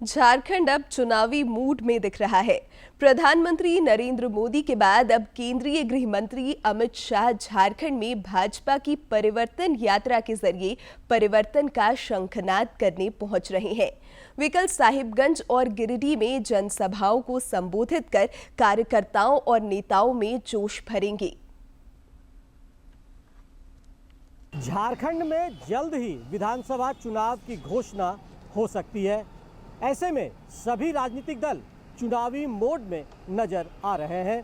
झारखंड अब चुनावी मूड में दिख रहा है। प्रधानमंत्री नरेंद्र मोदी के बाद अब केंद्रीय गृह मंत्री अमित शाह झारखंड में भाजपा की परिवर्तन यात्रा के जरिए परिवर्तन का शंखनाद करने पहुंच रहे हैं। वे कल साहिबगंज और गिरिडीह में जनसभाओं को संबोधित कर कार्यकर्ताओं और नेताओं में जोश भरेंगे। झारखंड में जल्द ही विधानसभा चुनाव की घोषणा हो सकती है। ऐसे में सभी राजनीतिक दल चुनावी मोड में नजर आ रहे हैं।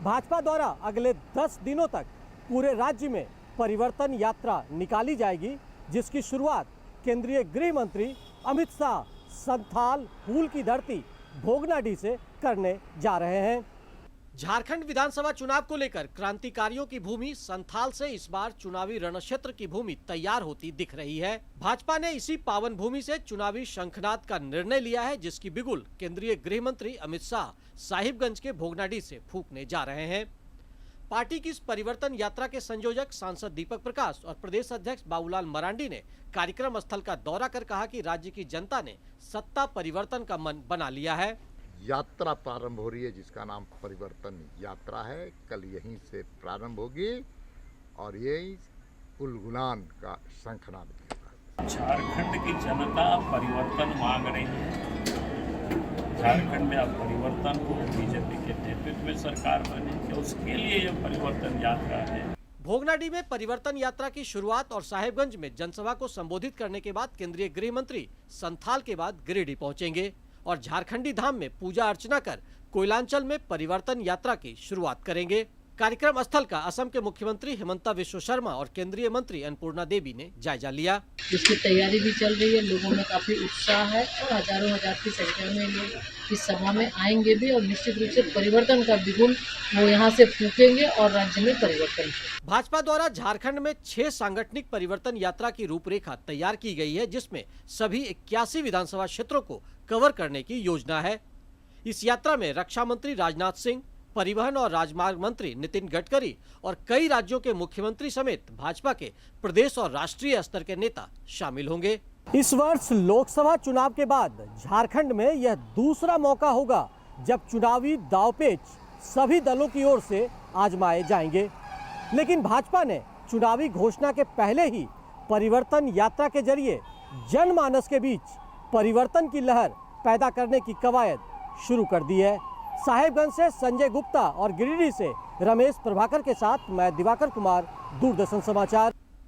भाजपा द्वारा अगले 10 दिनों तक पूरे राज्य में परिवर्तन यात्रा निकाली जाएगी, जिसकी शुरुआत केंद्रीय गृह मंत्री अमित शाह संथाल हूल की धरती भोगनाडीह से करने जा रहे हैं। झारखंड विधानसभा चुनाव को लेकर क्रांतिकारियों की भूमि संथाल से इस बार चुनावी रणक्षेत्र की भूमि तैयार होती दिख रही है। भाजपा ने इसी पावन भूमि से चुनावी शंखनाद का निर्णय लिया है, जिसकी बिगुल केंद्रीय गृह मंत्री अमित शाह साहिबगंज के भोगनाडीह से फूंकने जा रहे हैं। पार्टी की इस परिवर्तन यात्रा के संयोजक सांसद दीपक प्रकाश और प्रदेश अध्यक्ष बाबूलाल मरांडी ने कार्यक्रम स्थल का दौरा कर कहा कि राज्य की जनता ने सत्ता परिवर्तन का मन बना लिया है। यात्रा प्रारंभ हो रही है, जिसका नाम परिवर्तन यात्रा है। कल यहीं से प्रारंभ होगी और यही उलगुलान का शंखनाद होगा। झारखंड की जनता परिवर्तन मांग रही है। झारखंड में अब परिवर्तन हो, बीजेपी के नेतृत्व में सरकार बने, उसके लिए यह परिवर्तन यात्रा है। भोगनाडीह में परिवर्तन यात्रा की शुरुआत और साहिबगंज में जनसभा को संबोधित करने के बाद केंद्रीय गृह मंत्री संथाल के बाद गिरिडीह पहुंचेंगे और झारखंडी धाम में पूजा अर्चना कर कोयलांचल में परिवर्तन यात्रा की शुरुआत करेंगे। कार्यक्रम स्थल का असम के मुख्यमंत्री हिमंता बिस्वा शर्मा और केंद्रीय मंत्री अन्नपूर्णा देवी ने जायजा लिया। इसकी तैयारी भी चल रही है, लोगों में काफी उत्साह है और हजारों हजार की संख्या में लोग इस सभा में आएंगे भी और निश्चित रूप से परिवर्तन का बिगुल वो यहाँ से फूकेंगे और राज्य में परिवर्तन। भाजपा द्वारा झारखंड में 6 सांगठनिक परिवर्तन यात्रा की रूपरेखा तैयार की गई है, जिसमें सभी 81 विधानसभा क्षेत्रों को कवर करने की योजना है। इस यात्रा में रक्षा मंत्री राजनाथ सिंह, परिवहन और राजमार्ग मंत्री नितिन गडकरी और कई राज्यों के मुख्यमंत्री समेत भाजपा के प्रदेश और राष्ट्रीय स्तर के नेता शामिल होंगे। इस वर्ष लोकसभा चुनाव के बाद झारखंड में यह दूसरा मौका होगा जब चुनावी दांवपेच सभी दलों की ओर से आजमाए जाएंगे। लेकिन भाजपा ने चुनावी घोषणा के पहले ही परिवर्तन यात्रा के जरिए जनमानस के बीच परिवर्तन की लहर पैदा करने की कवायद शुरू कर दी है। साहिबगंज से संजय गुप्ता और गिरिडीह से रमेश प्रभाकर के साथ मैं दिवाकर कुमार, दूरदर्शन समाचार।